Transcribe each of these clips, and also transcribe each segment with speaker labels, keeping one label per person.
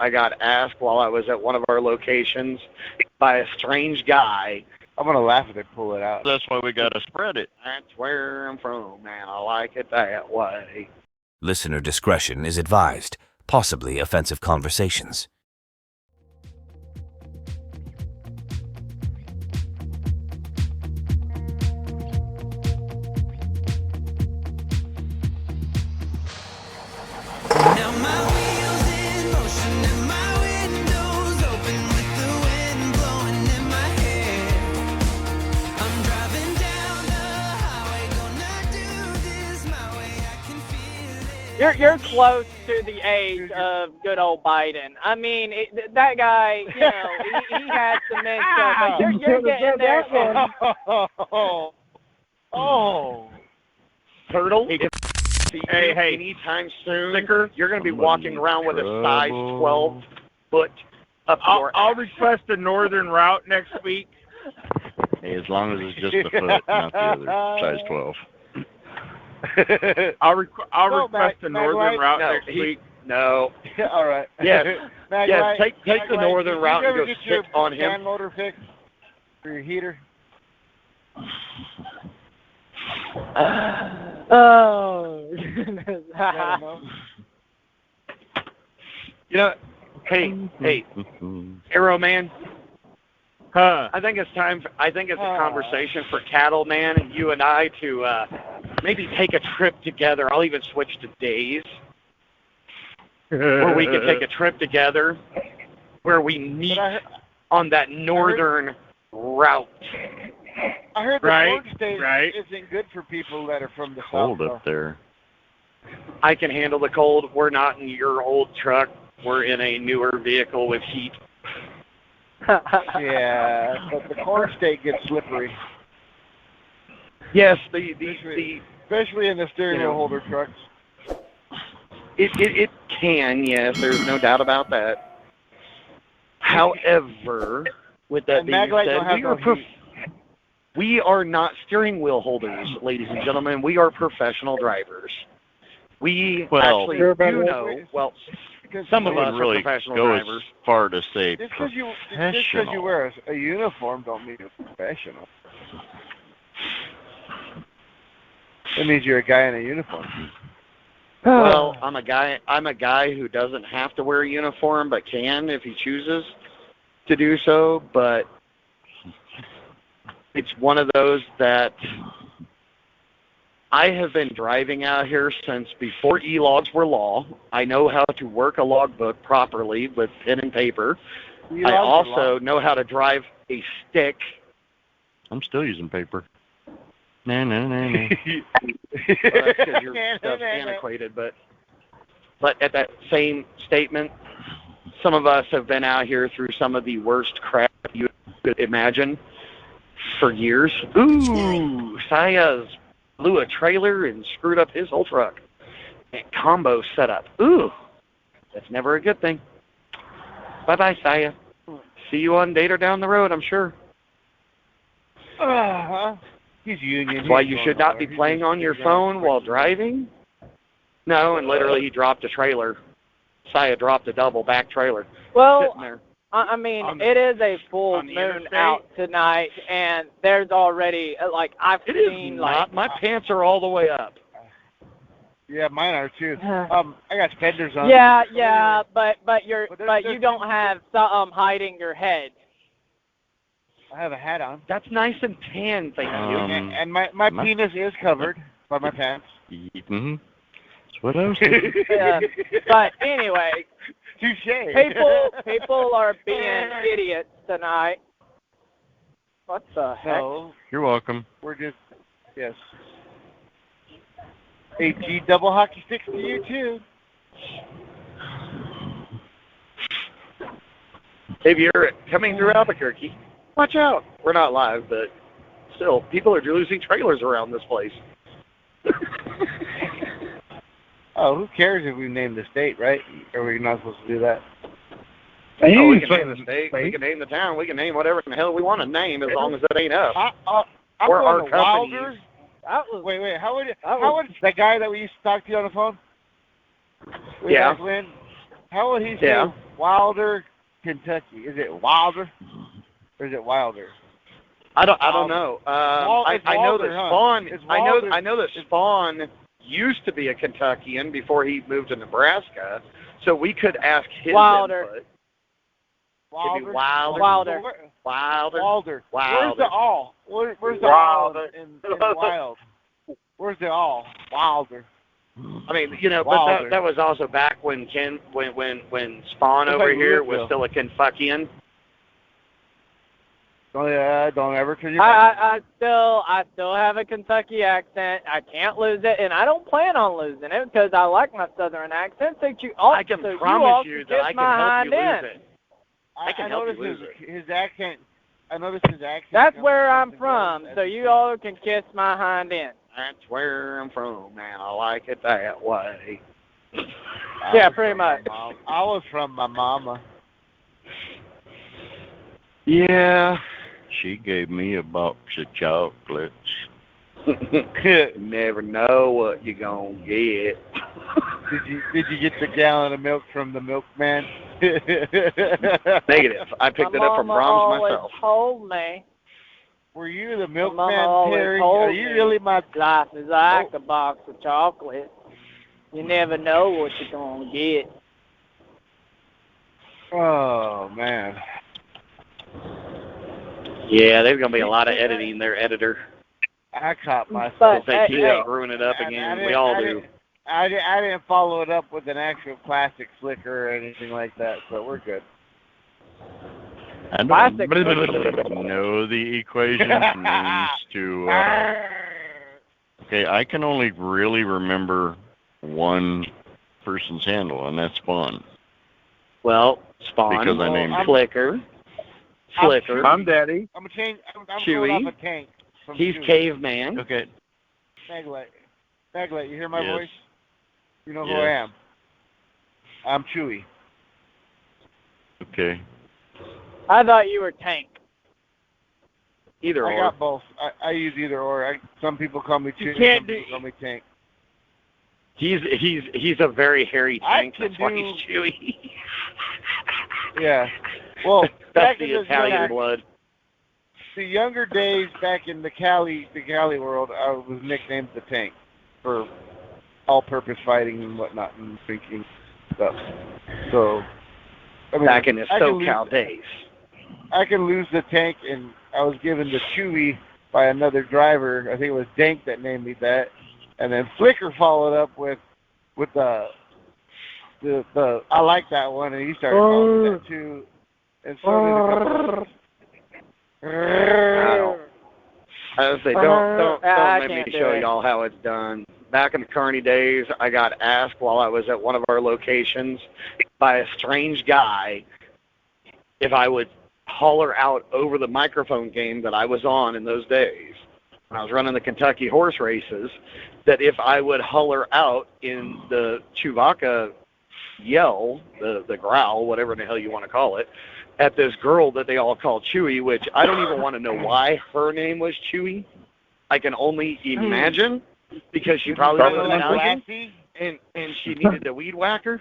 Speaker 1: I got asked while I was at one of our locations by a strange guy.
Speaker 2: I'm going to laugh if they pull it out.
Speaker 3: That's why we got to spread it.
Speaker 1: That's where I'm from, and I like it that way.
Speaker 4: Listener discretion is advised. Possibly offensive conversations.
Speaker 5: Now my wheels in motion and my windows open with the wind blowing in my hair. I'm driving down the highway, gonna do this my way. I can feel it.
Speaker 6: You're close to the age of good old Biden. I mean, that guy, you know, he had some mixed stuff. But you're getting there.
Speaker 2: Oh.
Speaker 1: Turtle.
Speaker 2: Hey,
Speaker 1: anytime soon, you're going to be walking around with a size 12 foot up your
Speaker 2: I'll request a northern route next week.
Speaker 3: Hey, as long as it's just a foot, not the other size 12.
Speaker 2: I'll request a northern route next week.
Speaker 1: No.
Speaker 2: All right.
Speaker 1: Yes. Take the northern route and go sit on him.
Speaker 2: Fan motor fixed for your heater.
Speaker 6: Oh.
Speaker 1: You know, hey, Arrow Man.
Speaker 2: Huh.
Speaker 1: I think it's time. I think it's a conversation for Cattle Man and you and I to maybe take a trip together. I'll even switch to days, where we can take a trip together, where we meet on that northern route.
Speaker 2: I heard the Orange State isn't good for people that are from the
Speaker 3: Cold
Speaker 2: south.
Speaker 3: up there.
Speaker 1: I can handle the cold. We're not in your old truck. We're in a newer vehicle with heat.
Speaker 2: Yeah, but the corn state gets slippery.
Speaker 1: Yes,
Speaker 2: especially in the steering wheel holder trucks.
Speaker 1: It can, yes. There's no doubt about that. However, with that being said, we are not steering wheel holders, ladies and gentlemen. We are professional drivers. We actually do know. Well, some of us are professional drivers.
Speaker 3: As far to say
Speaker 2: just because you wear a uniform don't mean you're professional. That means you're a guy in a uniform.
Speaker 1: Well, I'm a guy who doesn't have to wear a uniform, but can if he chooses to do so. But it's one of those that I have been driving out here since before e-logs were law. I know how to work a logbook properly with pen and paper. I also know how to drive a stick.
Speaker 3: I'm still using paper. No.
Speaker 1: Well, that's because your stuff's antiquated. But at that same statement, some of us have been out here through some of the worst crap you could imagine for years. Ooh, Saya's blew a trailer and screwed up his whole truck. And combo setup. Ooh, that's never a good thing. Bye-bye, Saya. See you on Data down the road, I'm sure.
Speaker 2: He's union.
Speaker 1: That's why you should not be playing on your phone while driving. No, and literally he dropped a trailer. Saya dropped a double back trailer.
Speaker 6: Well,
Speaker 1: sitting there.
Speaker 6: I mean, it is a full moon out tonight, and there's already, like, I've seen, like...
Speaker 1: My pants are all the way up.
Speaker 2: Yeah, mine are too. I got fenders on.
Speaker 6: Yeah, but you don't have something hiding your head.
Speaker 2: I have a hat on.
Speaker 1: That's nice and tan, thank you.
Speaker 2: And my penis is covered by my pants.
Speaker 3: Mm-hmm. That's what I was thinking.
Speaker 6: But anyway...
Speaker 2: Touché.
Speaker 6: People are being idiots tonight. What the heck?
Speaker 2: No,
Speaker 3: you're welcome.
Speaker 2: We're just, yes. AG double hockey sticks to you, too.
Speaker 1: If you're coming through Albuquerque, watch out. We're not live, but still, people are losing trailers around this place.
Speaker 2: Oh, who cares if we name the state, right? Or are we not supposed to do that?
Speaker 1: Oh, we can name the state, we can name the town, we can name whatever the hell we want to name as long as it ain't us. Or our companies.
Speaker 2: Wait, how would that guy that we used to talk to on the phone?
Speaker 1: Yeah.
Speaker 2: How would he say
Speaker 1: Yeah.
Speaker 2: Wilder, Kentucky? Is it Wilder or is it Wilder?
Speaker 1: I don't know. I know that
Speaker 2: Wilder, huh?
Speaker 1: Spawn.
Speaker 2: It's
Speaker 1: I
Speaker 2: Wilder.
Speaker 1: know that Spawn used to be a Kentuckian before he moved to Nebraska. So we could ask his
Speaker 6: Wilder.
Speaker 1: input.
Speaker 2: Wilder.
Speaker 1: It'd be Wilder.
Speaker 6: Wilder.
Speaker 1: Wilder.
Speaker 2: Wilder.
Speaker 1: Wilder.
Speaker 2: Where's the all? Where's the
Speaker 1: Wilder.
Speaker 2: all in Wild? Where's the all? Wilder.
Speaker 1: I mean, you know, but
Speaker 2: Wilder.
Speaker 1: that was also back when when Spawn
Speaker 2: It's
Speaker 1: over
Speaker 2: like
Speaker 1: here was
Speaker 2: Louisville.
Speaker 1: still a Kentuckian.
Speaker 2: Don't ever turn your back.
Speaker 6: I still have a Kentucky accent. I can't lose it, and I don't plan on losing it because I like my Southern accent. So
Speaker 1: I can promise you that I can help you lose it. I can help you
Speaker 2: noticed
Speaker 1: lose it.
Speaker 2: his accent. I noticed his accent.
Speaker 6: That's
Speaker 2: comes
Speaker 6: where I'm
Speaker 2: and
Speaker 6: from,
Speaker 2: goes.
Speaker 6: so you all can kiss my hind end.
Speaker 1: That's where I'm from, man. I like it that way.
Speaker 2: I
Speaker 6: Yeah,
Speaker 2: was
Speaker 6: pretty
Speaker 2: from my
Speaker 6: much.
Speaker 2: mom. I was from my mama.
Speaker 1: Yeah.
Speaker 3: She gave me a box of chocolates.
Speaker 1: Never know what you're gonna get.
Speaker 2: Did you get the gallon of milk from the milkman?
Speaker 1: Negative. I picked it up from
Speaker 6: My
Speaker 1: Brahms
Speaker 6: mama always
Speaker 1: myself.
Speaker 6: told me
Speaker 2: Were you the
Speaker 6: mama
Speaker 2: milkman,
Speaker 6: always
Speaker 2: Terry?
Speaker 6: told
Speaker 2: Are you
Speaker 6: me.
Speaker 2: really my?
Speaker 6: life is like a box of chocolates. You never know what you're gonna get.
Speaker 2: Oh man.
Speaker 1: Yeah, there's gonna be a lot of editing there, editor.
Speaker 2: I caught myself.
Speaker 6: But
Speaker 1: They keep
Speaker 6: hey,
Speaker 1: screwing it up
Speaker 2: I
Speaker 1: again.
Speaker 2: didn't-
Speaker 1: We all
Speaker 2: I
Speaker 1: do.
Speaker 2: didn't- I didn't follow it up with an actual classic flicker or anything like that, so we're good.
Speaker 3: I
Speaker 6: Plastic.
Speaker 3: don't know the equation means to. Okay, I can only really remember one person's handle, and that's Spawn.
Speaker 1: Well, Spawn,
Speaker 3: Because I named
Speaker 2: him.
Speaker 1: Flicker, Flicker.
Speaker 2: I'm
Speaker 7: Daddy.
Speaker 2: I'm going
Speaker 1: Chewy.
Speaker 2: off a tank. From
Speaker 1: He's
Speaker 2: Chewy.
Speaker 1: Caveman.
Speaker 3: Okay.
Speaker 2: Maglite, you hear my
Speaker 3: Yes.
Speaker 2: voice? You know who
Speaker 3: Yes.
Speaker 2: I am. I'm Chewy.
Speaker 3: Okay.
Speaker 6: I thought you were Tank.
Speaker 1: Either
Speaker 2: I
Speaker 1: or.
Speaker 2: got both. I use either or. Some people call me Chewy,
Speaker 6: can't
Speaker 2: some
Speaker 6: do-
Speaker 2: people call me Tank.
Speaker 1: He's a very hairy
Speaker 2: I
Speaker 1: tank.
Speaker 2: can
Speaker 1: That's why
Speaker 2: do-
Speaker 1: he's chewy.
Speaker 2: Yeah. Well, back
Speaker 1: That's
Speaker 2: in
Speaker 1: the Italian blood.
Speaker 2: the younger days, back in the Cali world, I was nicknamed the Tank for all-purpose fighting and whatnot and drinking stuff. So, I mean,
Speaker 1: Back in his
Speaker 2: I can
Speaker 1: SoCal
Speaker 2: lose-
Speaker 1: days.
Speaker 2: I can lose the Tank, and I was given the Chewy by another driver. I think it was Dank that named me that, and then Flicker followed up with the I like that one, and he started calling me that too, and so did a couple others.
Speaker 1: I was say, don't
Speaker 6: I
Speaker 1: let me
Speaker 6: can't do
Speaker 1: show
Speaker 6: it.
Speaker 1: y'all how it's done. Back in the Carni days, I got asked while I was at one of our locations by a strange guy if I would holler out over the microphone game that I was on in those days. When I was running the Kentucky horse races, that if I would holler out in the Chewbacca yell, the growl, whatever the hell you want to call it, at this girl that they all call Chewy, which I don't even want to know why her name was Chewy. I can only imagine because she probably was
Speaker 2: Like
Speaker 1: Italian
Speaker 2: Lassie?
Speaker 1: and she needed a weed whacker.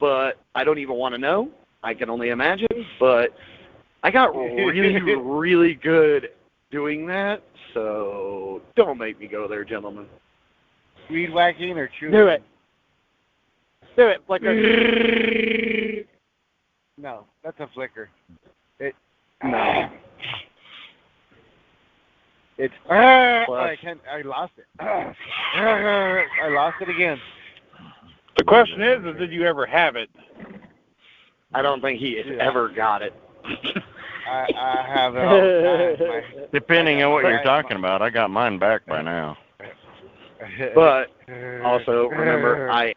Speaker 1: But I don't even want to know. I can only imagine. But I got really, really good doing that. So don't make me go there, gentlemen.
Speaker 2: Weed whacking or chewing?
Speaker 6: Do it. Do it, Flicker.
Speaker 2: No, that's a Flicker.
Speaker 1: No.
Speaker 2: It's
Speaker 1: Plus.
Speaker 2: I lost it. I lost it again.
Speaker 7: The question is did you ever have it?
Speaker 1: I don't think he has
Speaker 2: Yeah.
Speaker 1: ever got it.
Speaker 2: I have it all the time.
Speaker 3: Depending on what you're talking about, I got mine back by now.
Speaker 1: But also remember, I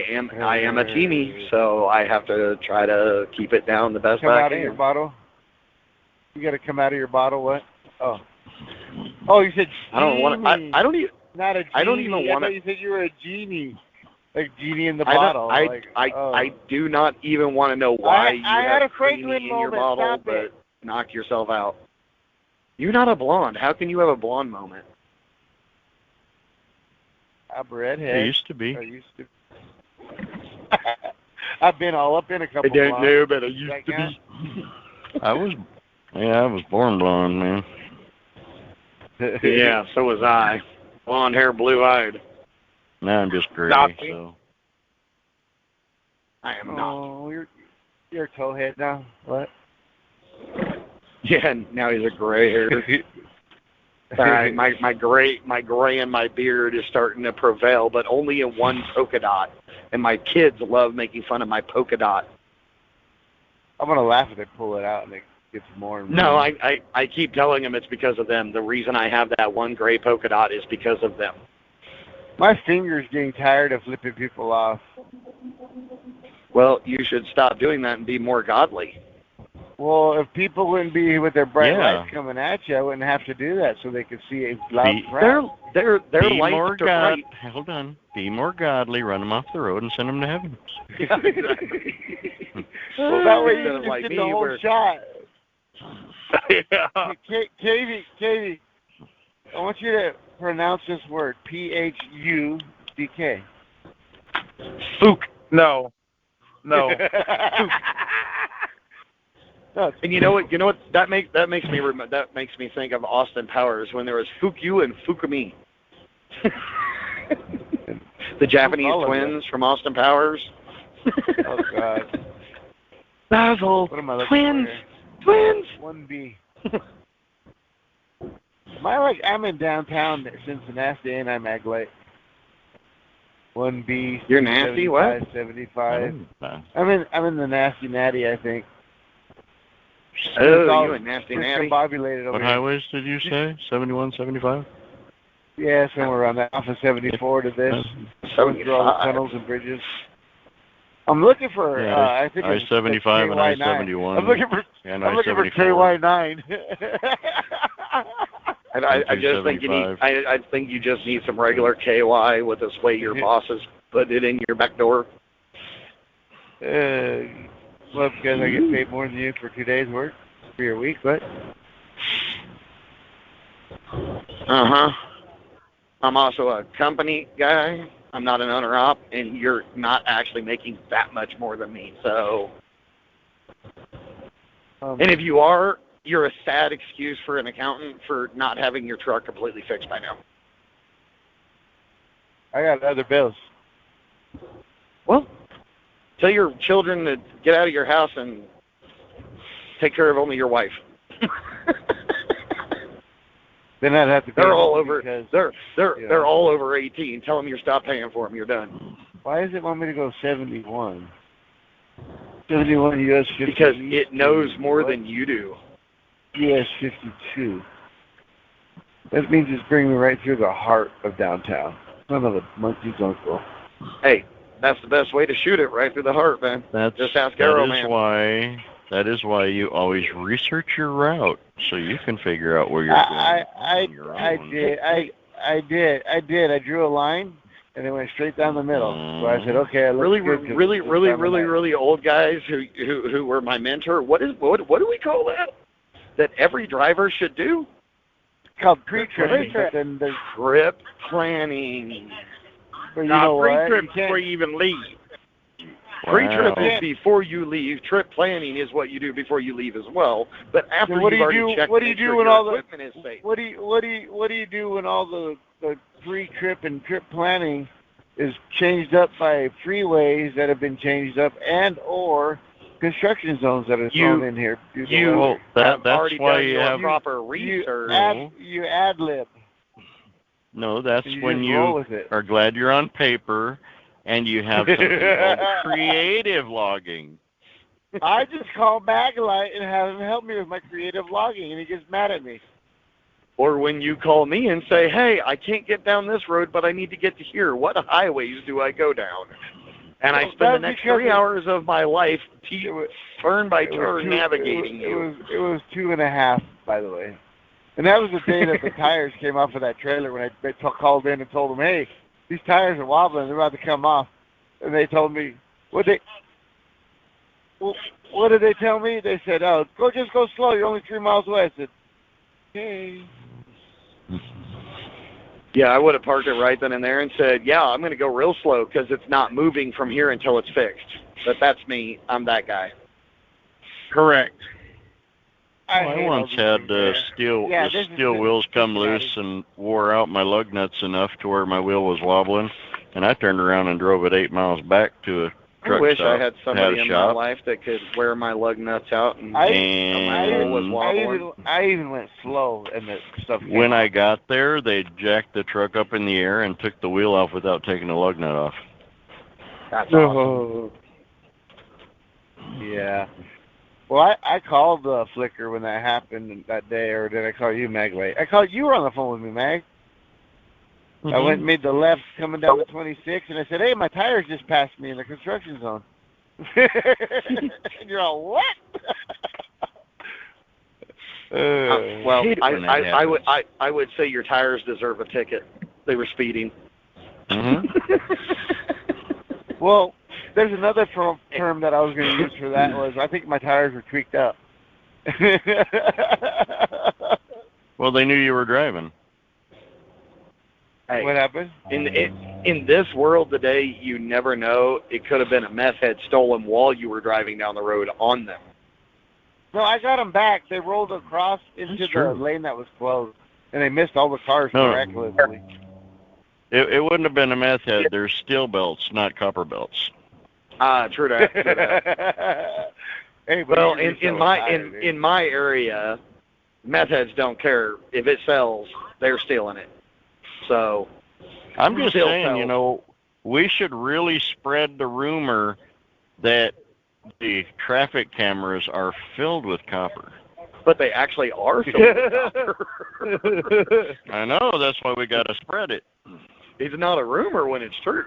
Speaker 1: am a teenie, so I have to try to keep it down the best
Speaker 2: come
Speaker 1: I
Speaker 2: out of your
Speaker 1: can.
Speaker 2: bottle. You got to come out of your bottle. What? Oh, you said
Speaker 1: I don't want to. I don't even.
Speaker 2: Not a genie.
Speaker 1: I don't even wanna-
Speaker 2: I thought you said you were a genie, like genie in the
Speaker 1: I don't-
Speaker 2: bottle.
Speaker 1: I
Speaker 2: like, oh.
Speaker 1: I do not even want to know why you
Speaker 2: I had
Speaker 1: have
Speaker 2: a Franklin
Speaker 1: creamy in your
Speaker 2: moment.
Speaker 1: bottle,
Speaker 2: Stop
Speaker 1: but
Speaker 2: it.
Speaker 1: knock yourself out. You're not a blonde. How can you have a blonde moment?
Speaker 2: I'm a redhead.
Speaker 3: It used to be.
Speaker 2: I used to. I've been all up in a couple.
Speaker 1: I don't
Speaker 2: blondes.
Speaker 1: know, but I
Speaker 2: Does
Speaker 1: used
Speaker 2: that
Speaker 1: to
Speaker 2: count?
Speaker 1: be.
Speaker 3: I was born blonde, man.
Speaker 1: Yeah, so was I. Blonde hair, blue-eyed.
Speaker 3: Now I'm just gray,
Speaker 7: Not me.
Speaker 3: so.
Speaker 1: I am not.
Speaker 2: Oh, you're a towhead now. What?
Speaker 1: Yeah, now he's a gray hair. All right, my gray and my beard is starting to prevail, but only in one polka dot. And my kids love making fun of my polka dot.
Speaker 2: I'm gonna laugh if they pull it out and it gets more. And
Speaker 1: No,
Speaker 2: more.
Speaker 1: I keep telling them it's because of them. The reason I have that one gray polka dot is because of them.
Speaker 2: My finger's getting tired of flipping people off.
Speaker 1: Well, you should stop doing that and be more godly.
Speaker 2: Well, if people wouldn't be with their bright
Speaker 3: Yeah.
Speaker 2: lights coming at you, I wouldn't have to do that, so they could see a loud
Speaker 3: Be-
Speaker 2: crowd.
Speaker 1: Their
Speaker 3: Be
Speaker 1: lights
Speaker 3: more
Speaker 1: are
Speaker 3: god.
Speaker 1: bright.
Speaker 3: Hold on. Be more godly. Run them off the road and send them to heaven.
Speaker 2: Well, that way
Speaker 1: Instead
Speaker 2: you
Speaker 1: of
Speaker 2: just
Speaker 1: like
Speaker 2: get
Speaker 1: me,
Speaker 2: the whole
Speaker 1: where-
Speaker 2: shot.
Speaker 7: Yeah.
Speaker 2: Katie, I want you to pronounce this word, P-H-U-C-K.
Speaker 7: Fook. No. No.
Speaker 2: No, it's-
Speaker 1: And you know what? That makes me think of Austin Powers when there was Fook you and Fook me. The Japanese
Speaker 2: all of
Speaker 1: twins from Austin Powers.
Speaker 2: Oh, God.
Speaker 1: Basil,
Speaker 2: What am I looking
Speaker 1: twins,
Speaker 2: for
Speaker 1: twins.
Speaker 2: here? 1B. I'm in downtown Cincinnati, and I'm Aglite. 1B.
Speaker 1: You're nasty, what?
Speaker 2: 75.
Speaker 3: Oh,
Speaker 2: I'm in the nasty natty, I think.
Speaker 1: Oh,
Speaker 2: all
Speaker 1: you a nasty natty.
Speaker 2: discombobulated over
Speaker 3: What
Speaker 2: here.
Speaker 3: highways did you say? 71, 75?
Speaker 2: Yeah, somewhere around that. Off of 74 to this. Going through all the
Speaker 1: 75.
Speaker 2: tunnels and bridges. I'm looking for,
Speaker 3: Yeah,
Speaker 2: I think it's
Speaker 3: I-75 and
Speaker 2: KY9.
Speaker 3: I-71.
Speaker 2: I'm looking for,
Speaker 3: And
Speaker 2: I'm looking for
Speaker 3: I-74.
Speaker 2: KY9.
Speaker 1: I just think you need. I think you just need some regular KY with this way your bosses put it in your back door.
Speaker 2: Well, because I get paid more than you for 2 days' work for your week, but
Speaker 1: I'm also a company guy. I'm not an owner-op, and you're not actually making that much more than me. So, and if you are, you're a sad excuse for an accountant for not having your truck completely fixed by now.
Speaker 2: I got other bills.
Speaker 1: Well, tell your children to get out of your house and take care of only your wife.
Speaker 2: Then I'd have to.
Speaker 1: They're all over.
Speaker 2: Because,
Speaker 1: They're all over 18. Tell them you stop paying for them. You're done.
Speaker 2: why does it want me to go 71? 71 US 52.
Speaker 1: Because it knows more than you do.
Speaker 2: US 52. That means it's bringing me right through the heart of downtown. Son of a monkey's uncle.
Speaker 1: Hey, that's the best way to shoot it, right through the heart, man. Just ask Arrow Man.
Speaker 3: That is why you always research your route so you can figure out where you're going. on your own.
Speaker 2: did. I drew a line and it went straight down the middle. So I said, okay, I look good 'cause it's down the middle.
Speaker 1: really old guys who were my mentor. What do we call that? That every driver should do?
Speaker 2: It's called pre-trip. But then there's,
Speaker 1: Trip planning.
Speaker 2: but you know what?
Speaker 7: Pre-trip
Speaker 2: You can't-
Speaker 7: before you even leave.
Speaker 1: Pre-trip
Speaker 3: Wow.
Speaker 1: is before you leave. Trip planning is what you do before you leave as well. But after
Speaker 2: So what do
Speaker 1: you've
Speaker 2: you
Speaker 1: already
Speaker 2: do-
Speaker 1: checked,
Speaker 2: what do you
Speaker 1: make
Speaker 2: do
Speaker 1: sure
Speaker 2: when
Speaker 1: your
Speaker 2: all the-
Speaker 1: equipment is safe.
Speaker 2: What do you do when all the pre-trip and trip planning is changed up by freeways that have been changed up and or construction zones that are thrown in here?
Speaker 3: Well,
Speaker 1: have
Speaker 3: that's
Speaker 1: already
Speaker 3: why
Speaker 1: done
Speaker 3: you
Speaker 1: your
Speaker 3: have.
Speaker 1: proper research.
Speaker 2: You ad lib.
Speaker 3: No, that's
Speaker 2: You
Speaker 3: when
Speaker 2: just roll
Speaker 3: you
Speaker 2: with it.
Speaker 3: are glad you're on paper and you have something called creative logging.
Speaker 2: I just call Maglite and have him help me with my creative logging, and he gets mad at me.
Speaker 1: Or when you call me and say, hey, I can't get down this road, but I need to get to here. What highways do I go down? And I
Speaker 2: Well,
Speaker 1: spend the
Speaker 2: that's
Speaker 1: next
Speaker 2: because
Speaker 1: 3 hours of my life turn by
Speaker 2: It was
Speaker 1: turn navigating you.
Speaker 2: It was 2.5, by the way. And that was the day that the tires came off of that trailer when I called in and told them, hey, these tires are wobbling. They're about to come off. And they told me, what did they tell me? They said, oh, just go slow. You're only 3 miles away. I said, okay.
Speaker 1: Yeah, I would have parked it right then and there and said, yeah, I'm going to go real slow because it's not moving from here until it's fixed. But that's me. I'm that guy.
Speaker 7: Correct.
Speaker 3: I once had steel wheels come loose and wore out my lug nuts enough to where my wheel was wobbling, and I turned around and drove it 8 miles back to a truck
Speaker 1: I wish
Speaker 3: stop.
Speaker 1: I had somebody in my life that could wear my lug nuts out and my wheel was wobbling.
Speaker 2: I even went slow and the stuff.
Speaker 3: When I got there, they jacked the truck up in the air and took the wheel off without taking the lug nut off.
Speaker 1: That's awesome.
Speaker 2: Yeah. Well, I called Flicker when that happened that day, or did I call you, Mag? Wait, I called you on the phone with me, Mag. I went and made the left coming down the 26, and I said, hey, my tires just passed me in the construction zone. And you're all, what?
Speaker 1: Well, I would say your tires deserve a ticket. They were speeding.
Speaker 2: Well, there's another term that I was going to use for that was I think my tires were tweaked up.
Speaker 3: Well, they knew you were driving.
Speaker 1: Hey,
Speaker 2: what happened?
Speaker 1: In this world today, you never know. It could have been a meth head stolen while you were driving down the road on them.
Speaker 2: No, I got them back. They rolled across into the lane that was closed, and they missed all the cars miraculously.
Speaker 3: It wouldn't have been a meth head. There's steel belts, not copper belts.
Speaker 1: True that. True that.
Speaker 2: Hey,
Speaker 1: well, in my area, meth heads don't care if it sells; they're stealing it. So
Speaker 3: I'm just saying, you know, we should really spread the rumor that the traffic cameras are filled with copper.
Speaker 1: But they actually are filled with copper.
Speaker 3: I know. That's why we got to spread it.
Speaker 1: It's not a rumor when it's true.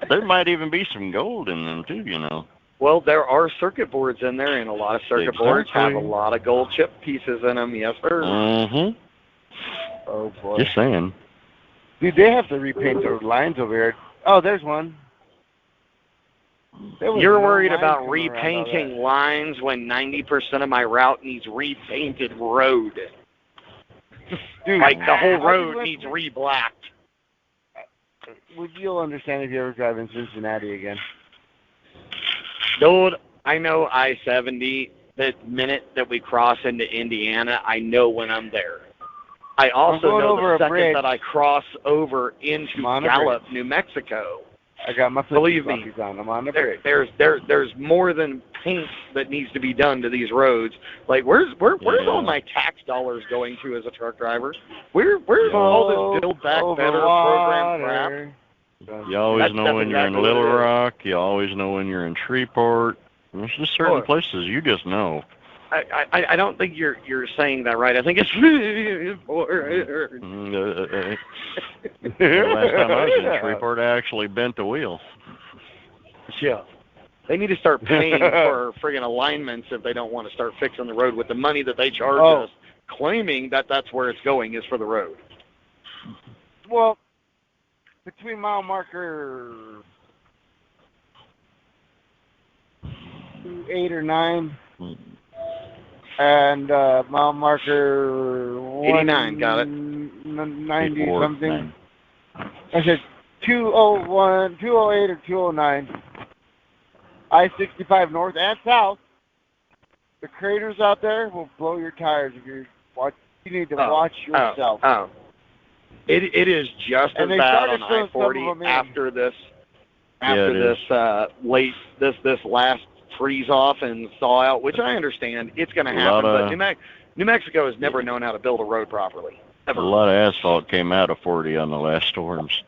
Speaker 3: there might even be some gold in them, too, you know.
Speaker 1: Well, there are circuit boards in there, and a lot of circuit boards have a lot of gold chip pieces in them. Yes, sir.
Speaker 3: Mm-hmm.
Speaker 2: Oh, boy.
Speaker 3: Just saying.
Speaker 2: Dude, they have to repaint those lines over here. Oh, there's one.
Speaker 1: You're worried about repainting lines when 90% of my route needs repainted road.
Speaker 2: Dude,
Speaker 1: like the whole road needs re-blacked.
Speaker 2: You'll understand if you ever drive in Cincinnati again.
Speaker 1: Dude, I know I-70. The minute that we cross into Indiana, I know when I'm there. I also know the second that I cross over into Gallup, New Mexico.
Speaker 2: I got my
Speaker 1: believe me,
Speaker 2: on. I'm on the
Speaker 1: bridge. There's more than paint that needs to be done to these roads. Like where's all my tax dollars going to as a truck driver? Where's all this Build Back Better program crap?
Speaker 3: You always know when you're in Little Rock. You always know when you're in Shreveport. There's just certain places you just know.
Speaker 1: I don't think you're saying that right. I think it's
Speaker 3: the last time I was in Shreveport, I actually bent the wheel.
Speaker 1: Yeah. They need to start paying for friggin' alignments if they don't want to start fixing the road with the money that they charge us, claiming that that's where it's going is for the road.
Speaker 2: Well, between mile marker 8 or 9 and mile marker
Speaker 1: 89, got it.
Speaker 2: 90 something. I said 201, 208 or 209. I-65 north and south. The craters out there will blow your tires if you watch. You need to watch yourself.
Speaker 1: It is just as bad on I-40 after this last freeze off and thaw out, which I understand it's going to happen. But New Mexico has never known how to build a road properly. Ever.
Speaker 3: A lot of asphalt came out of 40 on the last storms.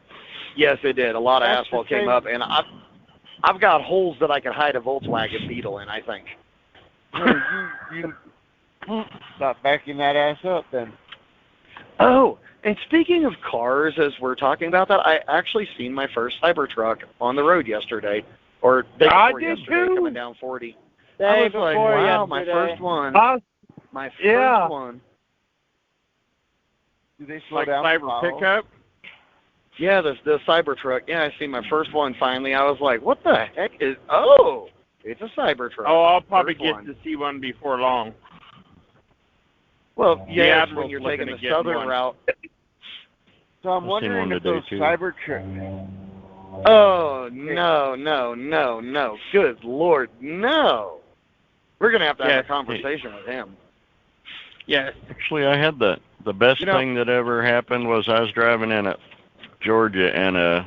Speaker 1: Yes, it did. A lot of asphalt came up, and I've got holes that I could hide a Volkswagen Beetle in, I think.
Speaker 2: You stop backing that ass up then.
Speaker 1: Oh, and speaking of cars, as we're talking about that, I actually seen my first Cybertruck on the road yesterday, or day before yesterday, coming down 40. I was like, wow, my first one. My first one.
Speaker 2: Do they slow down?
Speaker 7: Cyber pickup?
Speaker 1: Yeah, the Cybertruck. Yeah, I seen my first one finally. I was like, what the heck is... Oh, it's a Cybertruck.
Speaker 7: Oh, I'll probably get to see one before long.
Speaker 1: Well, yeah, when you're taking the southern route.
Speaker 2: So I'm
Speaker 3: I've seen
Speaker 2: wondering
Speaker 3: one
Speaker 2: if
Speaker 3: today,
Speaker 2: those
Speaker 3: too.
Speaker 2: Cybertruck.
Speaker 1: Oh, no. Good Lord, no. We're going to have
Speaker 7: Yeah.
Speaker 1: a conversation with him.
Speaker 7: Yeah.
Speaker 3: Actually, I had the best
Speaker 1: You know-
Speaker 3: thing that ever happened was I was driving in Georgia, and a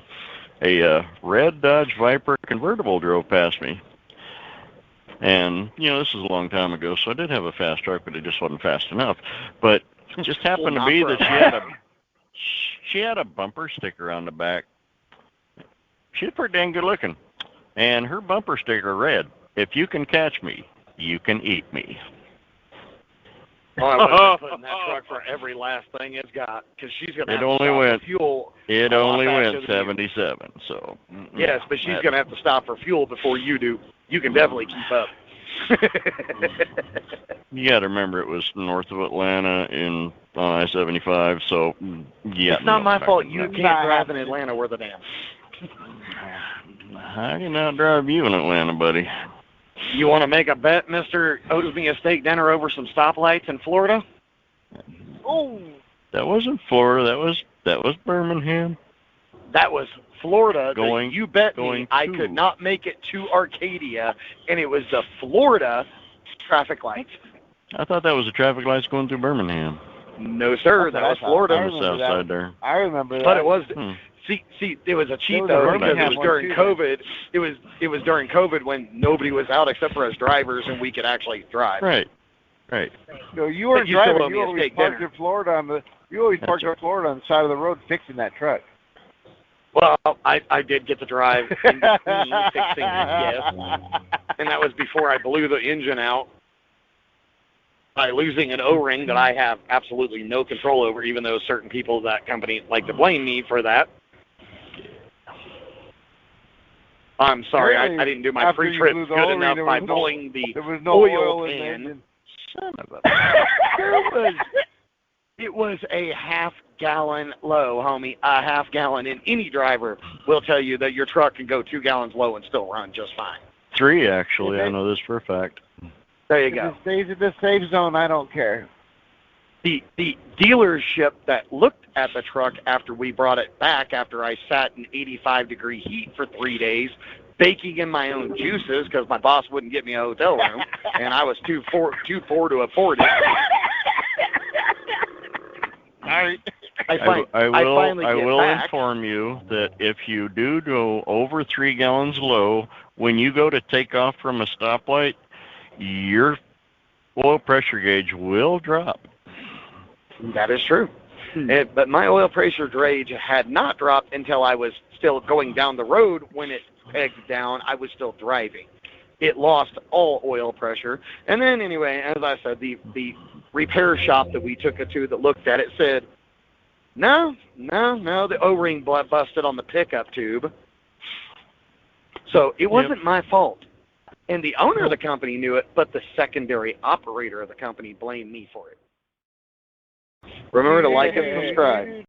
Speaker 3: red Dodge Viper convertible drove past me. And, this is a long time ago, so I did have a fast truck, but it just wasn't fast enough. But it just happened to be that she had a bumper sticker on the back. She's pretty dang good looking. And her bumper sticker read, "If you can catch me, you can eat me."
Speaker 1: Oh, I would have been putting that truck for every last thing it's got, because she's going to have to stop for fuel.
Speaker 3: It
Speaker 1: a lot
Speaker 3: only
Speaker 1: faster
Speaker 3: went
Speaker 1: than you.
Speaker 3: 77, so.
Speaker 1: Yes, but she's going to have to stop for fuel before you do. You can definitely keep up.
Speaker 3: You got to remember it was north of Atlanta on I-75, so yeah.
Speaker 1: It's not my fault. You
Speaker 2: It's
Speaker 1: can't
Speaker 2: not
Speaker 1: drive in
Speaker 2: happening.
Speaker 1: Atlanta worth a damn.
Speaker 3: I can outdrive you in Atlanta, buddy.
Speaker 1: You want to make a bet, Mr. Owes me a steak dinner over some stoplights in Florida?
Speaker 2: Oh,
Speaker 3: That wasn't Florida. That was Birmingham.
Speaker 1: That was Florida.
Speaker 3: Going-
Speaker 1: You bet
Speaker 3: going
Speaker 1: me I
Speaker 3: to.
Speaker 1: could not make it to Arcadia, and it was the Florida traffic lights.
Speaker 3: I thought that was the traffic lights going through Birmingham.
Speaker 1: No, sir.
Speaker 2: That's what
Speaker 1: That
Speaker 2: I
Speaker 1: was
Speaker 2: thought.
Speaker 1: Florida.
Speaker 2: I
Speaker 3: On the
Speaker 2: remember
Speaker 3: south
Speaker 2: that.
Speaker 3: side there.
Speaker 2: I remember that.
Speaker 1: But it was
Speaker 3: Hmm.
Speaker 1: see, it was a cheat
Speaker 2: There was
Speaker 1: though
Speaker 2: a
Speaker 1: because it
Speaker 2: Birmingham
Speaker 1: was
Speaker 2: one,
Speaker 1: during
Speaker 2: too,
Speaker 1: COVID. It was during COVID when nobody was out except for us drivers, and we could actually drive.
Speaker 3: Right.
Speaker 2: So you weren't
Speaker 1: But you still
Speaker 2: driving.
Speaker 1: owe me
Speaker 2: You
Speaker 1: a
Speaker 2: always
Speaker 1: steak
Speaker 2: parked
Speaker 1: dinner.
Speaker 2: in Florida in Florida on the side of the road fixing that truck.
Speaker 1: Well, I did get to drive in between fixing it, yes, and that was before I blew the engine out by losing an O-ring that I have absolutely no control over, even though certain people at that company like to blame me for that. I'm sorry, I didn't do my
Speaker 2: After you
Speaker 1: pre-trip
Speaker 2: blew the
Speaker 1: good
Speaker 2: O-ring,
Speaker 1: enough
Speaker 2: there
Speaker 1: by
Speaker 2: was no-
Speaker 1: pulling the
Speaker 2: There was no
Speaker 1: oil
Speaker 2: in the
Speaker 1: pan.
Speaker 2: engine.
Speaker 3: Son of a...
Speaker 1: It was a half-gallon low, homie. A half-gallon, and any driver will tell you that your truck can go 2 gallons low and still run just fine.
Speaker 3: 3, actually. I know this for a fact.
Speaker 1: There you
Speaker 2: If
Speaker 1: go.
Speaker 2: it stays in the safe zone, I don't care.
Speaker 1: The dealership that looked at the truck after we brought it back, after I sat in 85-degree heat for 3 days, baking in my own juices because my boss wouldn't get me a hotel room, and I was too poor to afford it. I finally get back.
Speaker 3: inform you that if you do go over 3 gallons low, when you go to take off from a stoplight, your oil pressure gauge will drop.
Speaker 1: That is true. But my oil pressure gauge had not dropped until I was still going down the road. When it pegged down, I was still driving. It lost all oil pressure. And then anyway, as I said, the repair shop that we took it to that looked at it said, no, the O-ring busted on the pickup tube. So it wasn't my fault. And the owner of the company knew it, but the secondary operator of the company blamed me for it. Remember to like and subscribe.